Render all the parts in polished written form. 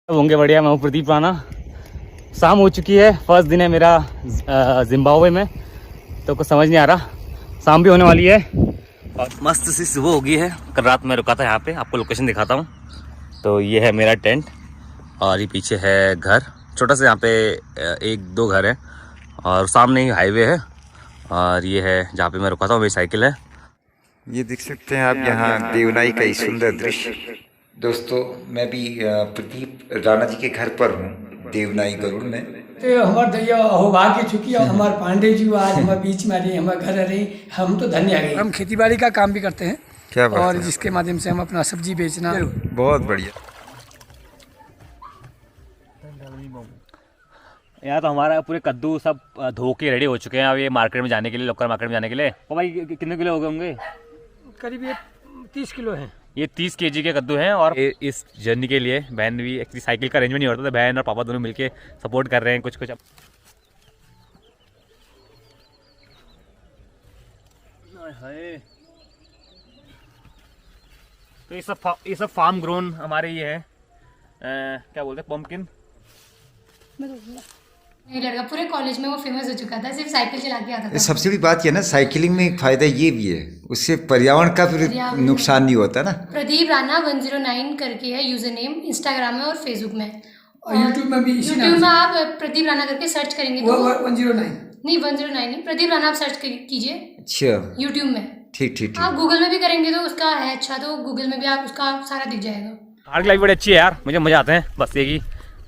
होंगे बढ़िया। मैं हूँ प्रदीप राणा। शाम हो चुकी है, फर्स्ट दिन है मेरा जिम्बाब्वे में, तो कुछ समझ नहीं आ रहा। शाम भी होने वाली है और मस्त सी सुबह हो गई है। कल रात मैं रुका था यहाँ पे, आपको लोकेशन दिखाता हूँ। तो ये है मेरा टेंट और ये पीछे है घर, छोटा सा। यहाँ पे एक दो घर है और सामने ही हाईवे है। और ये है जहाँ पे मैं रुका था, मेरी साइकिल है। ये देख सकते हैं आप यहाँ देवनाई का एक सुंदर दृश्य। दोस्तों, मैं भी प्रदीप राणा जी के घर पर हूँ, देवनाई गरुड़ में। तो हमार दैया अहोभाग्य चुकी और हमारे पांडे जी आज हमारे बीच में रही, हमारे घर रही, हम तो धन्य आ गए। हम खेती बाड़ी का काम भी करते हैं। क्या बात और है। जिसके माध्यम से हम अपना सब्जी बेचना। बहुत बढ़िया। यहाँ तो हमारा पूरे कद्दू सब धो के रेडी हो चुके हैं अब ये मार्केट में जाने के लिए, लोकल मार्केट में जाने के लिए। और भाई कितने किलो हो गए होंगे? करीब ये 30 किलो है। ये 30 kg के कद्दू हैं। और इस जर्नी के लिए बहन भी, एक्चुअली साइकिल का अरेंजमेंट नहीं होता था, बहन और पापा दोनों मिलके सपोर्ट कर रहे हैं कुछ कुछ। तो ये सब फार्म ग्रोन हमारे ये है, क्या बोलते हैं, पम्पकिन। ये लड़का पूरे कॉलेज में वो फेमस हो चुका था, सिर्फ साइकिल चला के आता था। सबसे बड़ी बात यह ना, साइकिलिंग में एक फायदा ये भी है, उससे पर्यावरण का फिर नुकसान नहीं होता ना। प्रदीप राणा 109 करके है यूजर नेम, इंस्टाग्राम में और फेसबुक में। और यूट्यूब में भी यूट्यूब में आप प्रदीप राणा करके सर्च करेंगे तो 109 नहीं 109 नहीं, प्रदीप राणा आप सर्च कीजिए अच्छा, यूट्यूब में। ठीक ठीक आप ठीक। गूगल में भी करेंगे तो उसका है अच्छा, तो गूगल में भी आप उसका सारा दिख जाएगा। आर्ट लाइफ बड़ी अच्छी है यार, मुझे मजा आते हैं। बस ये कि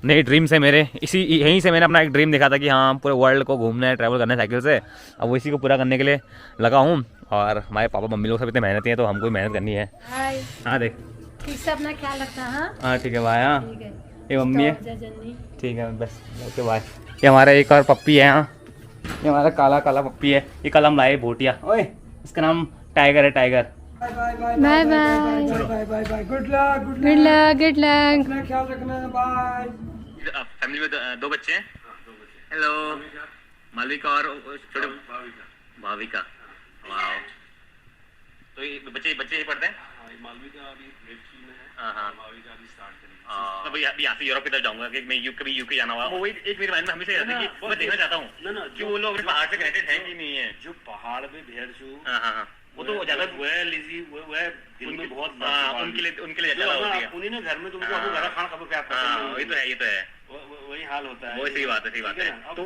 नई ड्रीम्स है मेरे, इसी यहीं से मैंने अपना एक ड्रीम देखा था कि हाँ पूरे वर्ल्ड को घूमना है, ट्रैवल करना है साइकिल से। अब वो इसी को पूरा करने के लिए लगा हूँ। और हमारे पापा मम्मी लोग सब इतने मेहनती हैं, तो हमको भी मेहनत करनी है। हाँ देख, ठीक से अपना ख्याल रखना। हाँ ठीक है भाई। हाँ ये मम्मी है, ठीक है बस, ओके बाय। ये हमारा एक और पप्पी है यहाँ, ये हमारा काला काला पप्पी है। ये कल हम लाए भोटिया, ओए इसका नाम टाइगर है, Tiger. Bye bye bye bye bye bye bye. Good luck good luck good luck. अपना ख्याल रखना। बाय। फैमिली में दो बच्चे हैं। हेलो, मालविका और छोटे भाविका। वाह, तो ये बच्चे ही पढ़ते हैं। मालविका अभी ग्रेड 3 में है। हां, भाविका अभी स्टार्ट करेगी। अभी यहाँ से यूरोप की तरफ जाऊंगा कि मैं यूके जाना हुआ। वो एक मेरे माइंड में हमेशा रहता है कि मैं देखना चाहता हूँ कि वो लोग पहाड़ से कनेक्टेड है कि नहीं है। जो पहाड़ में भेड़चू, हाँ, वो तो ज्यादा वह लीजी वह दिल में बहुत उनके लिए ज्यादा होती है। उन्हीं ने घर में तुमको आपको घर खाना कब क्या ये तो है वही हाल होता है। वो सही बात है। तो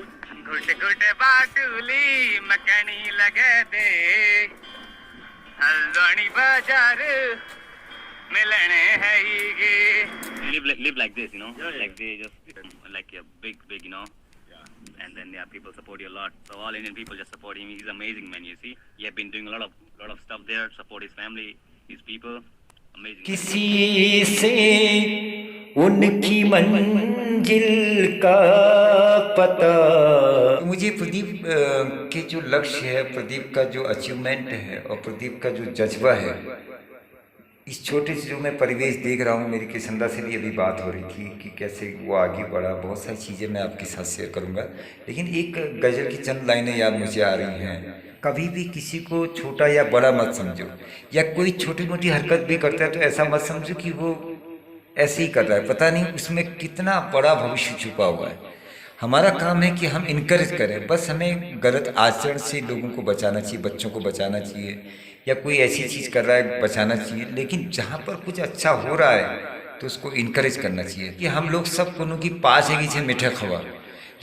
गुट गुट बाटुली मकनी लगे दे, हल्द्वानी बाजार मिलने है गे। live like this, you know, like they just like a big, you know. And then people support you a lot. So all Indian people just support him. He's amazing, man. You see, he have been doing a lot of stuff there. Support his family, his people. Amazing. किसी से उनकी मंजिल का पता। मुझे प्रदीप के जो लक्ष्य है, प्रदीप का जो अचीवमेंट है और प्रदीप का जो जज्बा है, इस छोटे से जो मैं परिवेश देख रहा हूँ, मेरी किसंदा से भी अभी बात हो रही थी कि कैसे वो आगे बढ़ा। बहुत सारी चीज़ें मैं आपके साथ शेयर करूँगा, लेकिन एक गज़ल की चंद लाइनें याद मुझे आ रही हैं। कभी भी किसी को छोटा या बड़ा मत समझो, या कोई छोटी मोटी हरकत भी करता है तो ऐसा मत समझो कि वो ऐसे ही कर रहा है, पता नहीं उसमें कितना बड़ा भविष्य छुपा हुआ है। हमारा काम है कि हम इनकरेज करें, बस हमें गलत आचरण से लोगों को बचाना चाहिए, बच्चों को बचाना चाहिए, या कोई ऐसी चीज़ कर रहा है बचाना चाहिए। लेकिन जहाँ पर कुछ अच्छा हो रहा है तो उसको इनकरेज करना चाहिए। कि हम लोग सब कोनो की पास है कि मीठा खवा,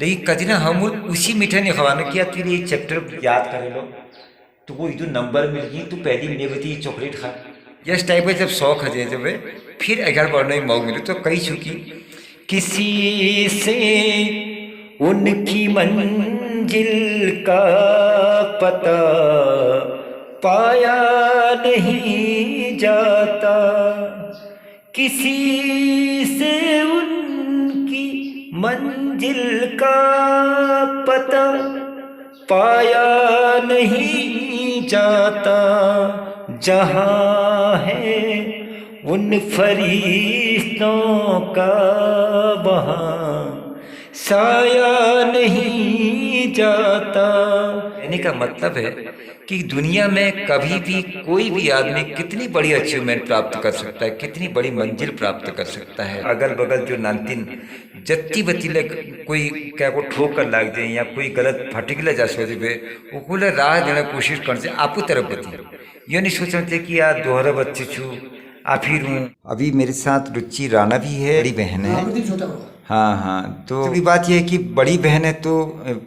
लेकिन कभी ना हम उसी मीठा नहीं खवाना कि यार तेरे ये चैप्टर याद कर लो तो वो जो नंबर मिल गई तो पहली महीने बती चॉकलेट खा, या इस टाइप का जब शौक है जब फिर अगर बढ़ने में मौका मिले तो कई चुकी। किसी से उनकी मंजिल का पता पाया नहीं जाता, किसी से उनकी मंजिल का पता पाया नहीं जाता। जहाँ है उन फरिश्तों का वहाँ साया नहीं जाता। कहने का मतलब है कि दुनिया में कभी भी कोई भी आदमी कितनी बड़ी अचीवमेंट प्राप्त कर सकता है, कितनी बड़ी मंजिल प्राप्त कर सकता है। अगल बगल जो नानतीन जत्ती बत्ती लग कोई क्या को ठोक कर लाग जाए या कोई गलत फटिकला जा सोचे वो बोले राह देने कोशिश कर से आपको तरफ बती ये नहीं सोचते कि यार दोहरा बच्चे छू आप ही रू। अभी मेरे साथ रुचि राणा भी है, बड़ी बहन है। छोटा हुआ हाँ, तो अभी बात यह है कि बड़ी बहन है तो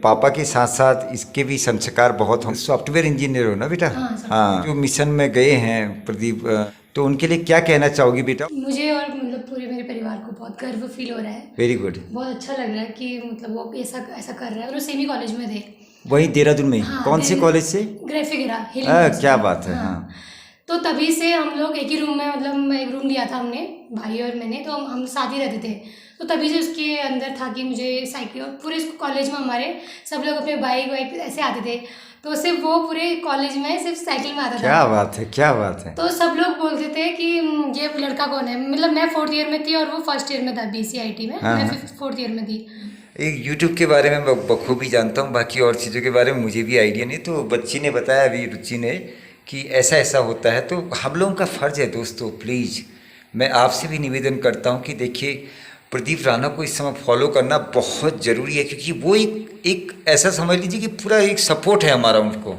पापा के साथ साथ इसके भी संस्कार बहुत हों। सॉफ्टवेयर इंजीनियर हो ना बेटा? हाँ, जो मिशन में गए हैं प्रदीप, तो उनके लिए क्या कहना चाहोगी बेटा? मुझे और मतलब पूरे मेरे परिवार को बहुत गर्व फील हो रहा है। वेरी गुड, बहुत अच्छा लग रहा है कि मतलब वो ऐसा कर रहा है। और वो सेमी कॉलेज में थे, वही देहरादून में। हाँ, कौन से कॉलेज से? ग्राफिक। क्या बात है। हाँ, तो तभी से हम लोग एक ही रूम में, मतलब एक रूम लिया था हमने, भाई और मैंने, तो हम साथ ही रहते थे। तो तभी से उसके अंदर था कि मुझे साइकिल, और पूरे कॉलेज में हमारे सब लोग अपने बाइक वाइक ऐसे आते थे, तो सिर्फ वो पूरे कॉलेज में सिर्फ साइकिल में आता था। क्या बात है, क्या बात है। तो सब लोग बोलते थे कि ये लड़का कौन है। मतलब मैं 4th ईयर में थी और वो 1st ईयर में था BCIT में। मैं 4th ईयर में थी। एक यूट्यूब के बारे में बखूबी जानता हूँ, बाकी और चीज़ों के बारे में मुझे भी आइडिया नहीं। तो बच्ची ने बताया अभी, रुचि ने, कि ऐसा ऐसा होता है। तो हम लोगों का फ़र्ज़ है दोस्तों, प्लीज़ मैं आपसे भी निवेदन करता हूँ कि देखिए प्रदीप राणा को इस समय फॉलो करना बहुत ज़रूरी है, क्योंकि वो एक ऐसा समझ लीजिए कि पूरा एक सपोर्ट है हमारा उनको,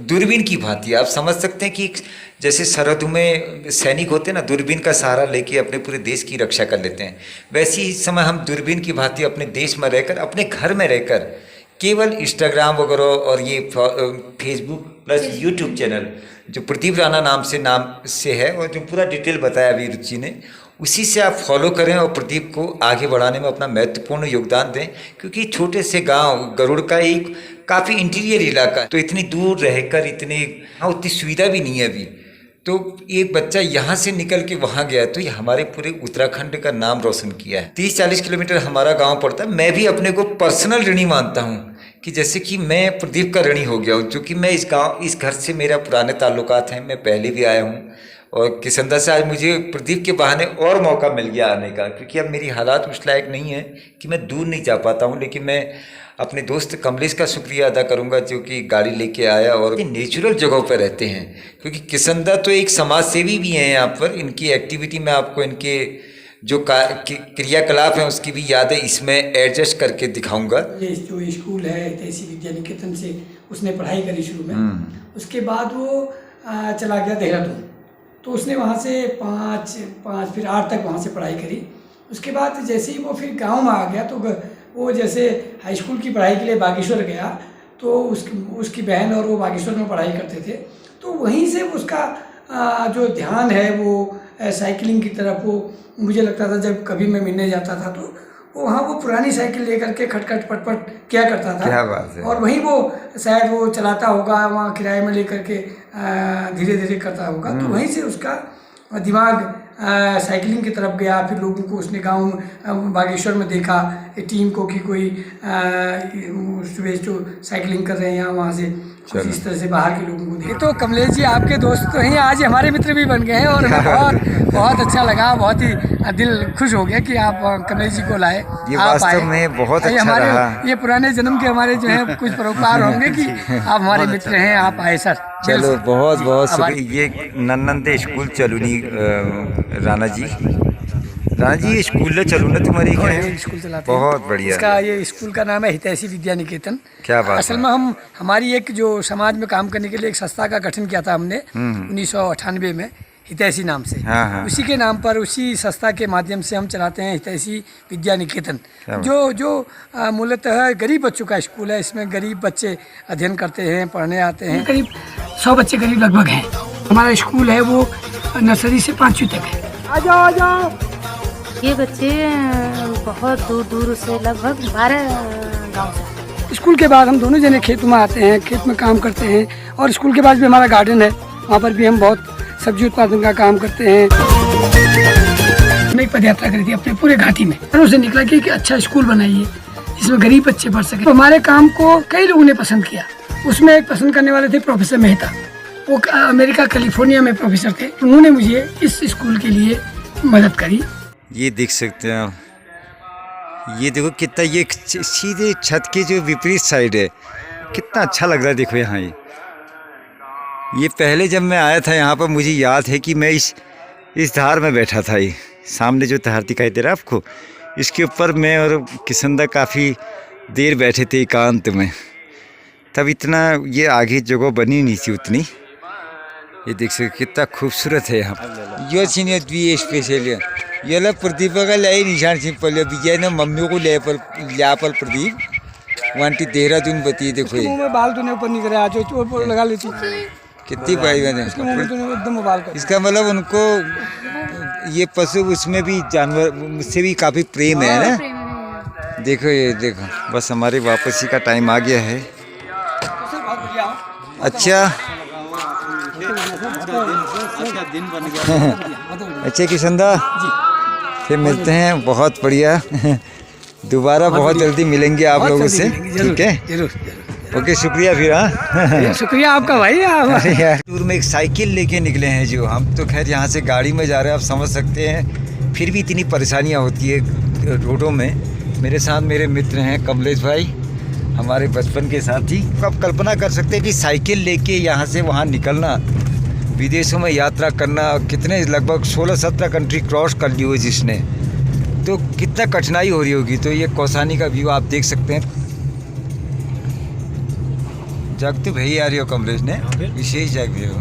दूरबीन की भांति। आप समझ सकते हैं कि जैसे सरहदों में सैनिक होते हैं ना, दूरबीन का सहारा लेके अपने पूरे देश की रक्षा कर लेते हैं, वैसे ही इस समय हम दूरबीन की भांति अपने देश में रहकर, अपने घर में रहकर, केवल इंस्टाग्राम वगैरह और ये फेसबुक प्लस यूट्यूब चैनल जो प्रदीप राणा नाम से है, और जो पूरा डिटेल बताया अभी रुचि ने, उसी से आप फॉलो करें और प्रदीप को आगे बढ़ाने में अपना महत्वपूर्ण योगदान दें। क्योंकि छोटे से गांव गरुड़ का एक काफ़ी इंटीरियर इलाका, तो इतनी दूर रहकर उतनी सुविधा भी नहीं है अभी। तो एक बच्चा यहाँ से निकल के वहाँ गया, तो ये हमारे पूरे उत्तराखंड का नाम रोशन किया है। 30-40 किलोमीटर हमारा गांव पड़ता है। मैं भी अपने को पर्सनल ऋणी मानता हूँ कि जैसे कि मैं प्रदीप का ऋणी हो गया हूँ, क्योंकि मैं इस घर से मेरा पुराने ताल्लुकात हैं, मैं पहले भी आया हूँ। और किसंदा से आज मुझे प्रदीप के बहाने और मौका मिल गया आने का, क्योंकि अब मेरी हालात उस लायक नहीं है कि मैं दूर नहीं जा पाता हूँ। लेकिन मैं अपने दोस्त कमलेश का शुक्रिया अदा करूंगा, जो कि गाड़ी लेके आया और नेचुरल जगहों पर रहते हैं। क्योंकि किसंदा तो एक समाज सेवी भी हैं यहाँ पर। इनकी एक्टिविटी में आपको इनके जो क्रियाकलाप हैं उसकी भी यादें इसमें एडजस्ट करके दिखाऊंगा। ये जो स्कूल है हितैषी विद्या निकेतन से उसने पढ़ाई करी शुरू में। उसके बाद वो चला गया देहरादून, तो उसने वहाँ से 5 फिर 8 तक वहाँ से पढ़ाई करी। उसके बाद जैसे ही वो फिर गांव में आ गया, तो वो जैसे हाई स्कूल की पढ़ाई के लिए बागेश्वर गया, तो उसकी बहन और वो बागेश्वर में पढ़ाई करते थे। तो वहीं से उसका जो ध्यान है वो साइकिलिंग की तरफ, वो मुझे लगता था जब कभी मैं मिलने जाता था तो वहाँ वो पुरानी साइकिल लेकर के खटखट पटपट क्या करता था। क्या बात है। और वहीं वो शायद वो चलाता होगा, वहाँ किराए में लेकर के धीरे धीरे करता होगा। तो वहीं से उसका दिमाग साइकिलिंग की तरफ गया। फिर लोगों को उसने गांव बागेश्वर में देखा टीम को कि कोई सुबह जो साइकिलिंग कर रहे हैं यहाँ वहाँ से, कुछ इस तरह से बाहर के लोगों को देखा। तो कमलेश जी आपके दोस्त तो हैं, आज हमारे मित्र भी बन गए हैं, और बहुत अच्छा लगा, बहुत ही दिल खुश हो गया कि आप कमलेश जी को लाए। ये वास्तव में बहुत अच्छा रहा। ये पुराने जन्म के हमारे जो है कुछ परोपकार होंगे कि आप हमारे मित्र हैं, आप आए सर। चलो बहुत बहुत शुक्रिया। ये नन्नंदे स्कूल चलूनी राणा जी ये स्कूल चलू ना तुम्हारी स्कूल चलाते बहुत बढ़िया। इसका ये स्कूल का नाम है हितैषी विद्या निकेतन। क्या बात। असल में हमारी एक जो समाज में काम करने के लिए एक संस्था का गठन किया था हमने 1998 में, हितैषी नाम से। उसी के नाम पर, उसी संस्था के माध्यम से हम चलाते हैं हितैषी विद्या निकेतन, जो मूलतः गरीब बच्चों का स्कूल है। इसमें गरीब बच्चे अध्ययन करते हैं, पढ़ने आते हैं। करीब 100 बच्चे करीब लगभग हैं। हमारा स्कूल है वो नर्सरी से 5वीं तक है। आ जाओ। ये बच्चे बहुत दूर दूर से, लगभग 12 गाँव से। स्कूल के बाद हम दोनों जने खेत में आते हैं, खेत में काम करते हैं। और स्कूल के बाद भी हमारा गार्डन है, वहाँ पर भी हम बहुत सब्जी उत्पादन का काम करते हैं। हमने एक पदयात्रा करी थी अपने पूरे घाटी में, और उसे निकला कि अच्छा स्कूल बनाइए जिसमें गरीब बच्चे पढ़ सके। तो हमारे काम को कई लोगों ने पसंद किया। उसमें एक पसंद करने वाले थे प्रोफेसर मेहता, वो अमेरिका कैलिफोर्निया में प्रोफेसर थे। उन्होंने मुझे इस स्कूल के लिए मदद करी। ये देख सकते हैं, ये देखो कितना, ये सीधे छत के जो विपरीत साइड है कितना अच्छा लग रहा है देखो यहाँ ये पहले जब मैं आया था यहाँ पर मुझे याद है कि मैं इस धार में बैठा था। ये सामने जो धार दिखाई दे रहा है आपको, इसके ऊपर मैं और किशनदा काफ़ी देर बैठे थे एकांत में। तब इतना ये आगे जगह बनी नहीं थी उतनी। ये देख सकते कितना खूबसूरत है यहाँ पर। यो छीन द्वी स्पेशल ये ला प्रदीप का लाई निशान सिंपल विजय ने मम्मी को ले पर प्रदीप वांटी देहरादून बती देखो ये में बाल तूने ऊपर निकले आज चोट लगा लेती कितनी भाई बहन है एकदम बाल कर। इसका मतलब उनको ये पशु उसमें भी जानवर मुझसे भी काफ़ी प्रेम है ना। देखो ये देखो बस हमारे वापसी का टाइम आ गया है। अच्छा अच्छा किशनदा फिर मिलते हैं। बहुत बढ़िया दोबारा बहुत जल्दी मिलेंगे आप लोगों से। ठीक है ओके शुक्रिया फिर। हाँ शुक्रिया आपका भाई। यार टूर में एक साइकिल लेके निकले हैं जो हम तो खैर यहाँ से गाड़ी में जा रहे हैं आप समझ सकते हैं। फिर भी इतनी परेशानियाँ होती है रोडों में। मेरे साथ मेरे मित्र हैं कमलेश भाई हमारे बचपन के साथी। आप कल्पना कर सकते हैं कि साइकिल लेके यहाँ से वहाँ निकलना, विदेशों में यात्रा करना, कितने लगभग 16-17 कंट्री क्रॉस कर ली हो जिसने, तो कितना कठिनाई हो रही होगी। तो ये कौसानी का व्यू आप देख सकते हैं। जागते भाई आ रही हो कमलेश ने विशेष जाग रही हो।